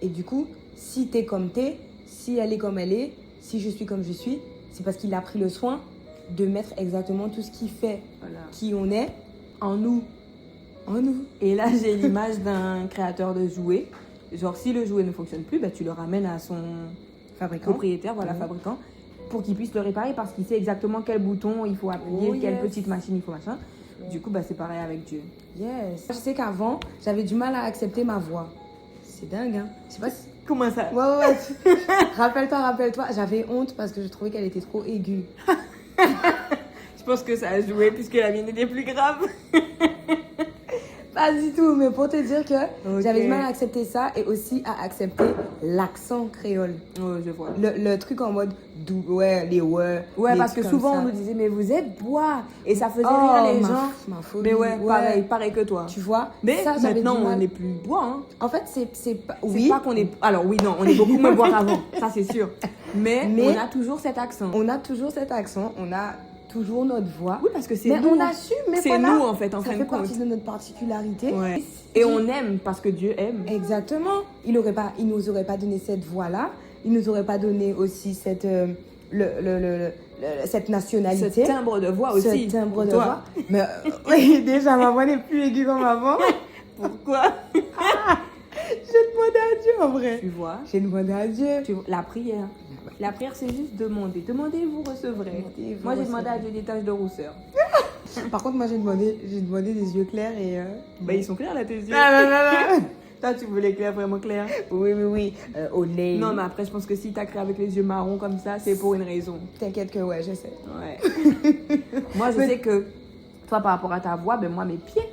Et du coup, si t'es comme t'es, si elle est comme elle est, si je suis comme je suis, c'est parce qu'il a pris le soin de mettre exactement tout ce qui fait qui on est en nous. En nous. Et là, j'ai l'image d'un créateur de jouets. Genre, si le jouet ne fonctionne plus, tu le ramènes à son propriétaire, fabricant, pour qu'il puisse le réparer parce qu'il sait exactement quel bouton il faut appuyer, quelle petite machine il faut machin. Du coup, c'est pareil avec Dieu. Yes. Je sais qu'avant, j'avais du mal à accepter ma voix. C'est dingue, hein. Je sais pas si... Comment ça? Ouais. Rappelle-toi, j'avais honte parce que je trouvais qu'elle était trop aiguë. Je pense que ça a joué puisque la mienne était plus grave. Pas du tout, mais pour te dire que j'avais du mal à accepter ça et aussi à accepter l'accent créole. Oh, je vois. Le truc en mode doux, les parce que souvent on nous disait, mais vous êtes bois. Et ça faisait rire les gens. Ma folie. Mais pareil que toi. Tu vois. Mais ça, maintenant, on n'est plus bois. Hein. En fait, c'est pas. Oui. C'est pas qu'on est. Alors, oui, non, on est beaucoup moins bois qu'avant. Ça, c'est sûr. Mais on a toujours cet accent. On a toujours toujours notre voix. Oui, parce que c'est nous. Mais on assume, mais c'est nous, en fait, en fin de compte. Ça fait partie de notre particularité. Ouais. Et on aime parce que Dieu aime. Exactement. Il nous aurait pas donné cette voix-là. Il nous aurait pas donné aussi cette nationalité. Ce timbre de voix aussi. Ce timbre de voix. Mais oui, déjà, ma voix n'est plus aiguë comme avant. Pourquoi? J'ai demandé à Dieu, en vrai. Tu vois? J'ai demandé à Dieu. La prière. La prière, c'est juste demander. Demandez, vous recevrez. Moi, j'ai demandé à Dieu des taches de rousseur. Par contre, moi, j'ai demandé des yeux clairs et... ils sont clairs, là, tes yeux. Non. Toi, tu voulais clair, vraiment clair. Oui. Au nez. Non, mais après, je pense que si t'as créé avec les yeux marrons comme ça, c'est pour une raison. T'inquiète que je sais. Ouais. Moi, je sais que, toi, par rapport à ta voix, moi, mes pieds.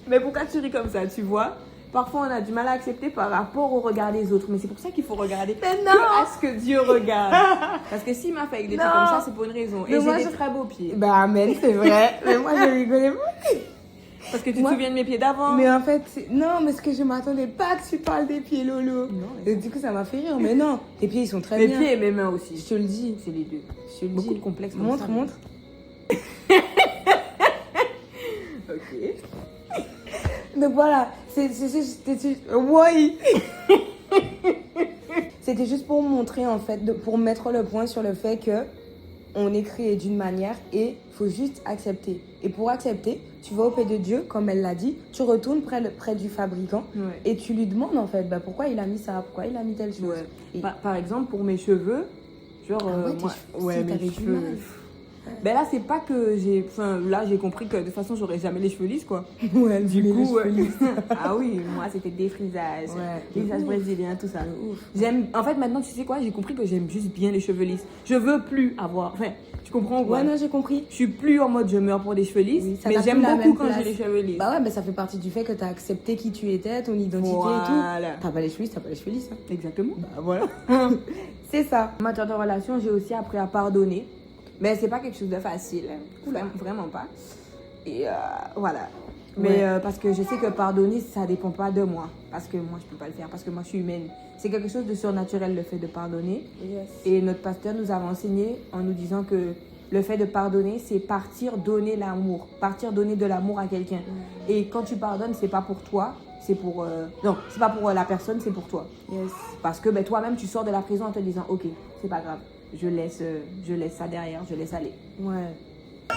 Mais pourquoi tu ris comme ça, tu vois? Parfois, on a du mal à accepter par rapport au regard des autres. Mais c'est pour ça qu'il faut regarder que à ce que Dieu regarde. Parce que s'il m'a fait avec des trucs comme ça, c'est pour une raison. Et j'ai des très beaux pieds. Bah, amen, c'est vrai. Mais moi, je rigolais pas. Parce que tu te souviens de mes pieds d'avant. Mais en fait, non, mais ce que je m'attendais pas que tu parles des pieds, Lolo. Non, Et du coup, ça m'a fait rire. Mais non, tes pieds, ils sont très mes bien. pieds et mes mains aussi. Je te le dis. C'est les deux. Je te le Beaucoup dis. de complexes comme Montre, ça. montre. Ok. Donc voilà, c'était oui. C'était juste pour montrer en fait, pour mettre le point sur le fait que on est créé d'une manière et faut juste accepter. Et pour accepter, tu vas auprès de Dieu, comme elle l'a dit, tu retournes près du fabricant et tu lui demandes en fait, bah, pourquoi il a mis ça, pourquoi il a mis telle chose. Ouais. Et... Par exemple, pour mes cheveux, genre mes cheveux. Ben là, c'est pas que j'ai. Enfin, là, j'ai compris que de toute façon, j'aurais jamais les cheveux lisses, quoi. Ouais, Du coup, ah oui, moi, c'était défrisage, lissage brésilien, tout ça. J'aime. En fait, maintenant, tu sais quoi? J'ai compris que j'aime juste bien les cheveux lisses. Je veux plus avoir. Enfin, tu comprends quoi? Ouais, non, j'ai compris. Je suis plus en mode je meurs pour des cheveux lisses, Oui, mais j'aime beaucoup quand j'ai les cheveux lisses. Bah ouais, mais ça fait partie du fait que t'as accepté qui tu étais, ton identité et tout. T'as pas les cheveux lisses, t'as pas les cheveux lisses. Hein. Exactement. Bah voilà. C'est ça. En matière de relation, j'ai aussi appris à pardonner. Mais c'est pas quelque chose de facile, vraiment pas. Et voilà. Mais parce que je sais que pardonner, ça dépend pas de moi. Parce que moi, je peux pas le faire, parce que moi, je suis humaine. C'est quelque chose de surnaturel, le fait de pardonner. Yes. Et notre pasteur nous a enseigné en nous disant que le fait de pardonner, c'est partir donner l'amour. Partir donner de l'amour à quelqu'un. Et quand tu pardonnes, c'est pas pour toi, c'est pour... non, c'est pas pour la personne, c'est pour toi. Yes. Parce que toi-même, tu sors de la prison en te disant, ok, c'est pas grave. Je laisse ça derrière, je laisse aller. Ouais.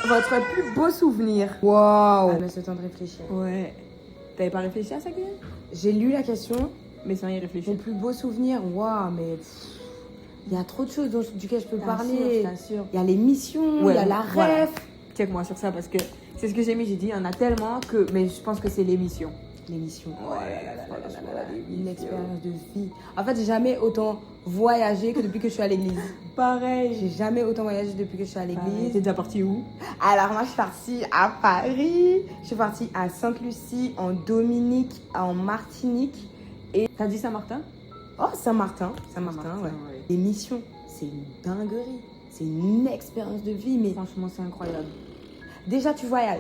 Votre plus beau souvenir? Waouh. Mais ce temps de réfléchir. Ouais. T'avais pas réfléchi à ça, Guillaume? J'ai lu la question. Mais sans y réfléchir. Mon plus beau souvenir, waouh, mais il y a trop de choses duquel je peux parler. Je t'assure. Il y a les missions, il y a la rêve. Check-moi sur ça parce que c'est ce que j'ai mis. J'ai dit, il y en a tellement que. Mais je pense que c'est l'émission. L'émission. Ouais. Une expérience de vie. En fait, j'ai jamais autant voyagé que depuis que je suis à l'église. Pareil. J'ai jamais autant voyagé depuis que je suis à l'église. T'es déjà partie où? Alors moi, je suis partie à Paris. Je suis partie à Sainte-Lucie, en Dominique, en Martinique. Et t'as dit Saint-Martin? Oh, Saint-Martin. Saint-Martin, ouais. Les missions, c'est une dinguerie. C'est une expérience de vie, mais franchement, c'est incroyable. Déjà, tu voyages.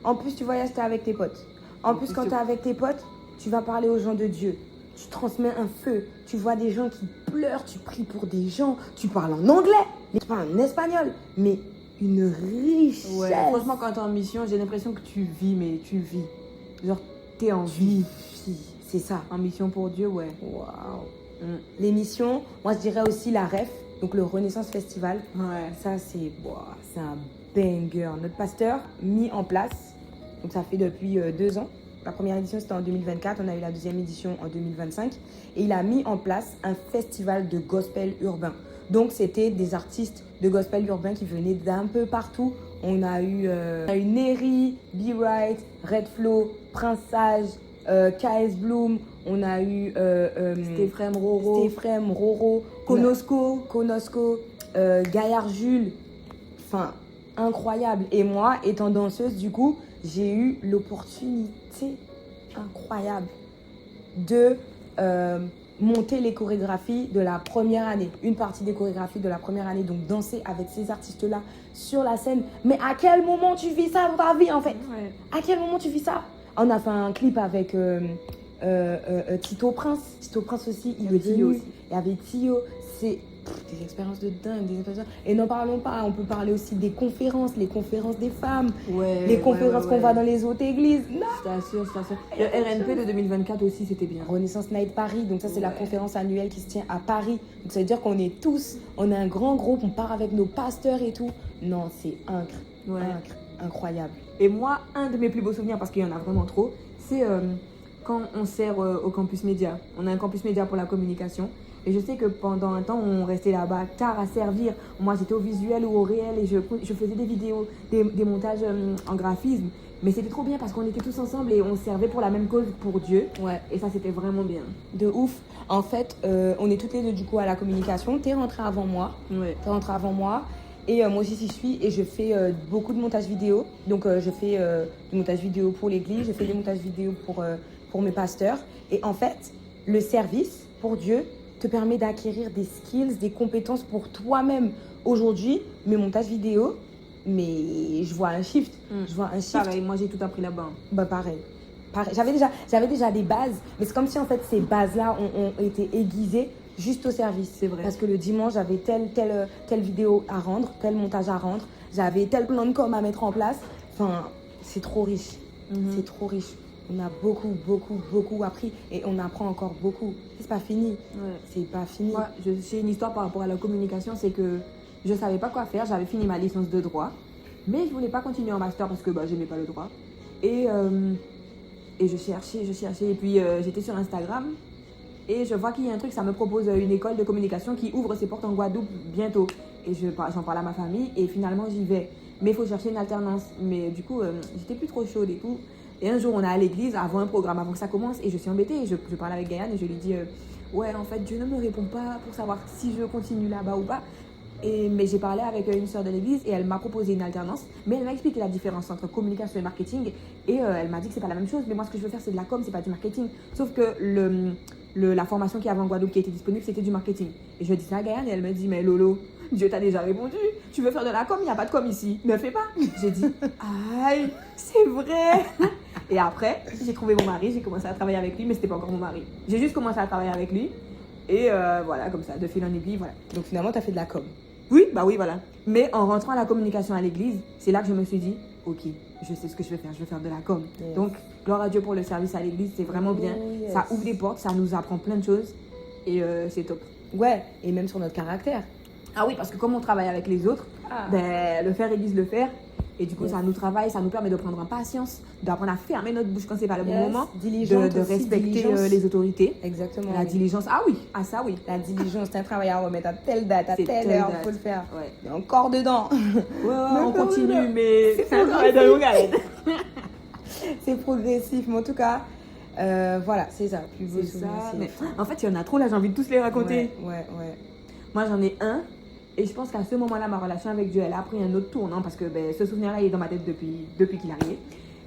En plus, tu voyages, t'es avec tes potes. En plus, quand t'es avec tes potes, tu vas parler aux gens de Dieu. Tu transmets un feu. Tu vois des gens qui pleurent. Tu pries pour des gens. Tu parles en anglais. Tu parles en espagnol. Mais une richesse. Ouais, franchement, quand t'es en mission, j'ai l'impression que tu vis, mais tu vis. Genre, t'es en vie. C'est ça. En mission pour Dieu, ouais. Waouh. Les missions, moi, je dirais aussi la REF, donc le Renaissance Festival. Ouais. Ça, c'est un banger. Notre pasteur mis en place. Donc ça fait depuis 2 ans. La première édition, c'était en 2024. On a eu la deuxième édition en 2025. Et il a mis en place un festival de gospel urbain. Donc, c'était des artistes de gospel urbain qui venaient d'un peu partout. On a eu Neri, Be Right, Red Flow, Prince Sage, KS Bloom. On a eu Stéphane Roro, Konosco, Gaillard Jules. Enfin, incroyable. Et moi, étant danseuse, du coup, j'ai eu l'opportunité incroyable de monter les chorégraphies de la première année. Une partie des chorégraphies de la première année. Donc, danser avec ces artistes-là sur la scène. Mais à quel moment tu vis ça dans ta vie, en fait? À quel moment tu vis ça? On a fait un clip avec Tito Prince. Tito Prince aussi, il est venu. Il y avait Tio. C'est des expériences de dingue, Et n'en parlons pas, on peut parler aussi des conférences, les conférences des femmes, les conférences qu'on va dans les autres églises. Non. Je t'assure. Le RNP de 2024 aussi, c'était bien. Renaissance Night Paris, donc ça c'est la conférence annuelle qui se tient à Paris. Donc ça veut dire qu'on est tous, on est un grand groupe, on part avec nos pasteurs et tout. Non, c'est incroyable. Et moi, un de mes plus beaux souvenirs, parce qu'il y en a vraiment trop, c'est quand on sert au campus média. On a un campus média pour la communication. Et je sais que pendant un temps, on restait là-bas tard à servir. Moi, j'étais au visuel ou au réel et je faisais des vidéos, des montages en graphisme. Mais c'était trop bien parce qu'on était tous ensemble et on servait pour la même cause, pour Dieu. Ouais. Et ça, c'était vraiment bien. De ouf. En fait, on est toutes les deux du coup à la communication. T'es rentrée avant moi. Ouais. T'es rentrée avant moi. Et moi aussi, j'y suis et je fais beaucoup de montage vidéo. Donc, je fais du montage vidéo pour l'église, je fais des montages vidéo pour mes pasteurs. Et en fait, le service pour Dieu te permet d'acquérir des skills, des compétences pour toi-même. Aujourd'hui, mes montages vidéo, mais je vois un shift. Je vois un shift. Pareil, moi j'ai tout appris là-bas. Bah pareil. J'avais déjà des bases, mais c'est comme si en fait ces bases-là ont été aiguisées juste au service. C'est vrai. Parce que le dimanche, j'avais telle vidéo à rendre, tel montage à rendre, j'avais tel plan de com à mettre en place. Enfin, c'est trop riche. C'est trop riche. On a beaucoup appris et on apprend encore beaucoup. C'est pas fini. Ouais. C'est pas fini. Moi, j'ai une histoire par rapport à la communication, c'est que je savais pas quoi faire. J'avais fini ma licence de droit, mais je voulais pas continuer en master parce que j'aimais pas le droit. Et je cherchais. Et puis j'étais sur Instagram et je vois qu'il y a un truc, ça me propose une école de communication qui ouvre ses portes en Guadeloupe bientôt. Et j'en parle à ma famille et finalement j'y vais. Mais il faut chercher une alternance. Mais du coup, j'étais plus trop chaude et tout. Et un jour, on est à l'église avant un programme, avant que ça commence, et je suis embêtée. Et je parle avec Gaïane et je lui dis ouais, en fait, Dieu ne me répond pas pour savoir si je continue là-bas ou pas. Mais j'ai parlé avec une sœur de l'église et elle m'a proposé une alternance. Mais elle m'a expliqué la différence entre communication et marketing. Et elle m'a dit que c'est pas la même chose. Mais moi, ce que je veux faire, c'est de la com, c'est pas du marketing. Sauf que la formation qu'il y avait en Guadeloupe qui était disponible, c'était du marketing. Et je dis ça à Gaïane et elle me dit mais Lolo, Dieu t'a déjà répondu. Tu veux faire de la com, il n'y a pas de com ici. Ne fais pas. J'ai dit aïe, c'est vrai. Et après, j'ai trouvé mon mari, j'ai commencé à travailler avec lui, mais c'était pas encore mon mari. J'ai juste commencé à travailler avec lui. Et voilà, comme ça, de fil en aiguille, voilà. Donc finalement, tu as fait de la com. Oui, voilà. Mais en rentrant à la communication à l'église, c'est là que je me suis dit, ok, je sais ce que je vais faire de la com. Yes. Donc, gloire à Dieu pour le service à l'église, c'est vraiment bien. Yes. Ça ouvre des portes, ça nous apprend plein de choses et c'est top. Ouais, et même sur notre caractère. Ah oui, parce que comme on travaille avec les autres, le faire église le faire. Et du coup, ça nous travaille, ça nous permet de prendre en patience, d'apprendre à fermer notre bouche quand c'est pas le bon moment, de respecter les autorités. Exactement. La diligence, ah oui, ça oui. La diligence, c'est un travail à remettre à telle date, à telle heure, il faut le faire. Ouais. Mais encore dedans. Ouais, on continue, mais c'est un travail de longue haleine. C'est progressif, mais en tout cas, voilà, c'est ça. Plus beau souvenir, mais en fait, il y en a trop là, j'ai envie de tous les raconter. Ouais. Moi, j'en ai un. Et je pense qu'à ce moment-là, ma relation avec Dieu, elle a pris un autre tournant parce que ce souvenir-là, il est dans ma tête depuis qu'il est arrivé.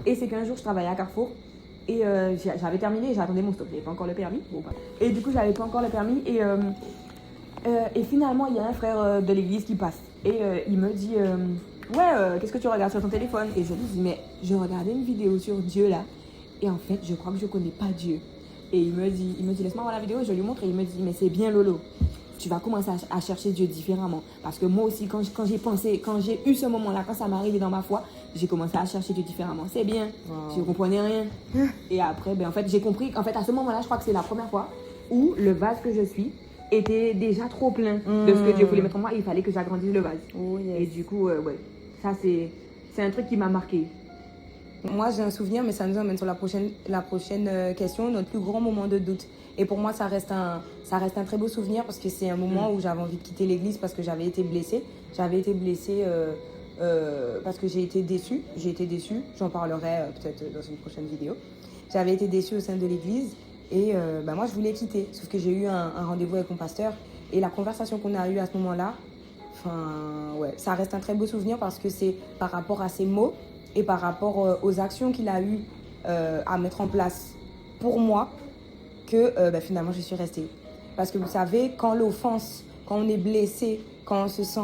Et c'est qu'un jour, je travaillais à Carrefour et j'avais terminé, j'attendais mon stop, j'avais pas encore le permis. Et du coup, j'avais pas encore le permis et finalement, il y a un frère de l'église qui passe et il me dit qu'est-ce que tu regardes sur ton téléphone? Et je lui dis mais je regardais une vidéo sur Dieu là et en fait, je crois que je connais pas Dieu. Et il me dit laisse-moi voir la vidéo, je lui montre et il me dit mais c'est bien Lolo. Tu vas commencer à chercher Dieu différemment. Parce que moi aussi, quand j'ai eu ce moment-là, quand ça m'est arrivé dans ma foi, j'ai commencé à chercher Dieu différemment. C'est bien, je ne comprenais rien. Et après, en fait, j'ai compris qu'en fait, à ce moment-là, je crois que c'est la première fois où le vase que je suis était déjà trop plein de ce que Dieu voulait mettre en moi. Il fallait que j'agrandisse le vase. Oh, yes. Et du coup, ça c'est un truc qui m'a marqué. Moi, j'ai un souvenir, mais ça nous emmène sur la prochaine question, notre plus grand moment de doute. Et pour moi, ça reste un très beau souvenir parce que c'est un moment où j'avais envie de quitter l'église parce que j'avais été blessée. J'avais été blessée parce que j'ai été déçue. J'en parlerai peut-être dans une prochaine vidéo. J'avais été déçue au sein de l'église et moi, je voulais quitter. Sauf que j'ai eu un rendez-vous avec mon pasteur et la conversation qu'on a eue à ce moment-là, ça reste un très beau souvenir parce que c'est par rapport à ses mots et par rapport aux actions qu'il a eu à mettre en place pour moi que finalement je suis restée. Parce que vous savez, quand l'offense, quand on est blessé, quand on se sent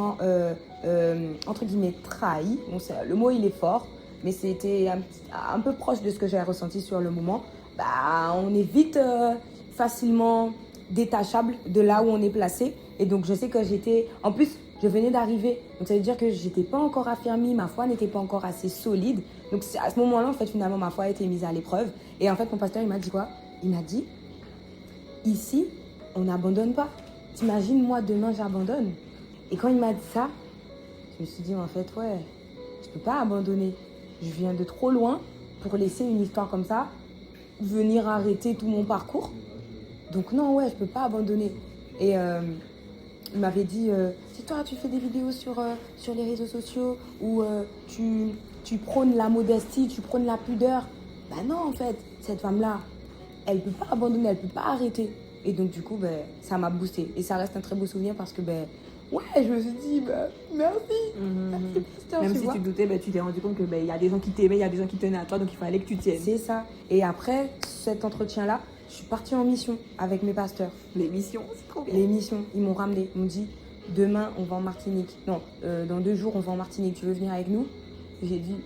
entre guillemets trahi, le mot il est fort, mais c'était un peu proche de ce que j'ai ressenti sur le moment, on est vite facilement détachable de là où on est placé. Et donc je sais que en plus je venais d'arriver, donc ça veut dire que j'étais pas encore affermie, ma foi n'était pas encore assez solide. Donc à ce moment-là, en fait, finalement, ma foi a été mise à l'épreuve. Et en fait, mon pasteur, il m'a dit quoi? Il m'a dit, ici, on n'abandonne pas. T'imagines, moi, demain, j'abandonne. Et quand il m'a dit ça, je me suis dit, en fait, je peux pas abandonner. Je viens de trop loin pour laisser une histoire comme ça venir arrêter tout mon parcours. Donc non, je peux pas abandonner. Et il m'avait dit, si toi tu fais des vidéos sur les réseaux sociaux où tu prônes la modestie, tu prônes la pudeur, non en fait, cette femme-là, elle peut pas abandonner, elle peut pas arrêter. Et donc du coup, ça m'a boosté. Et ça reste un très beau souvenir parce que Ouais, je me suis dit, bah, merci. Merci, pasteur, Même tu si vois. tu doutais, tu t'es rendu compte que il y a des gens qui t'aimaient, il y a des gens qui tenaient à toi, donc il fallait que tu tiennes. C'est ça. Et après cet entretien-là, je suis partie en mission avec mes pasteurs. Les missions, c'est trop bien. Les missions, ils m'ont ramené. Ils m'ont dit, demain, on va en Martinique. Non, dans 2 jours, on va en Martinique. Tu veux venir avec nous? J'ai dit,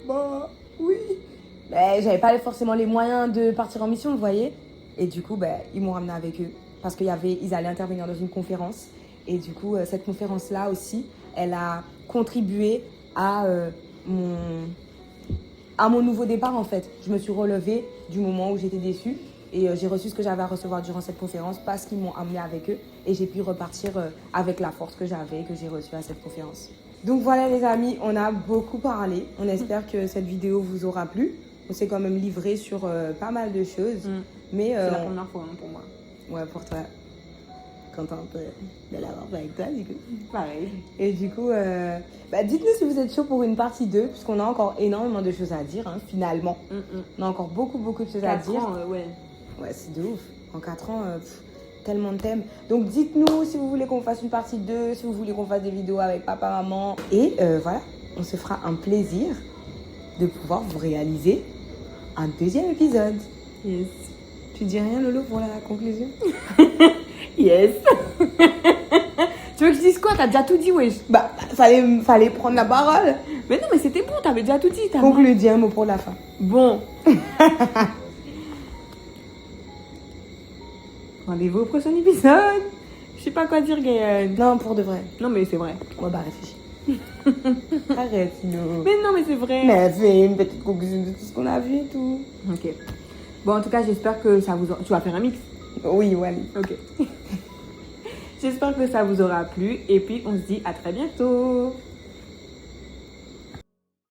bah oui. Ben, j'avais pas forcément les moyens de partir en mission, vous voyez. Et du coup, ben, ils m'ont ramené avec eux. Parce qu'ils allaient intervenir dans une conférence. Et du coup, cette conférence-là aussi, elle a contribué à mon nouveau départ, en fait. Je me suis relevée du moment où j'étais déçue. Et j'ai reçu ce que j'avais à recevoir durant cette conférence parce qu'ils m'ont amené avec eux. Et j'ai pu repartir avec la force que j'avais, que j'ai reçue à cette conférence. Donc voilà les amis, on a beaucoup parlé. On espère que cette vidéo vous aura plu. On s'est quand même livré sur pas mal de choses. Mais, C'est la première fois pour moi. Ouais, pour toi. Contente de l'avoir fait avec toi, du coup. Pareil. Et du coup, dites-nous si vous êtes chaud pour une partie 2, puisqu'on a encore énormément de choses à dire, hein, finalement. On a encore beaucoup de choses à dire. 4 ans, ouais. Ouais, c'est de ouf. En 4 ans, tellement de thèmes. Donc dites-nous si vous voulez qu'on fasse une partie 2, si vous voulez qu'on fasse des vidéos avec papa, maman. Et voilà, on se fera un plaisir de pouvoir vous réaliser un 2e épisode. Yes. Tu dis rien, Lolo, pour la conclusion? Yes. Tu veux que je dise quoi? T'as déjà tout dit, wesh. Bah, fallait prendre la parole. Mais non, mais c'était bon, t'avais déjà tout dit. Conclue, dis un mot pour la fin. Bon. Rendez-vous au prochain épisode. Je sais pas quoi dire, Gaëlle. Non, pour de vrai. Non, mais c'est vrai. Ouais, bah réfléchis. Arrête, sinon. Mais non, mais c'est vrai. Mais fais une petite conclusion de tout ce qu'on a vu et tout. Ok. Bon, en tout cas, j'espère que ça vous... Tu vas faire un mix? Oui, ouais. Ok. J'espère que ça vous aura plu. Et puis, on se dit à très bientôt.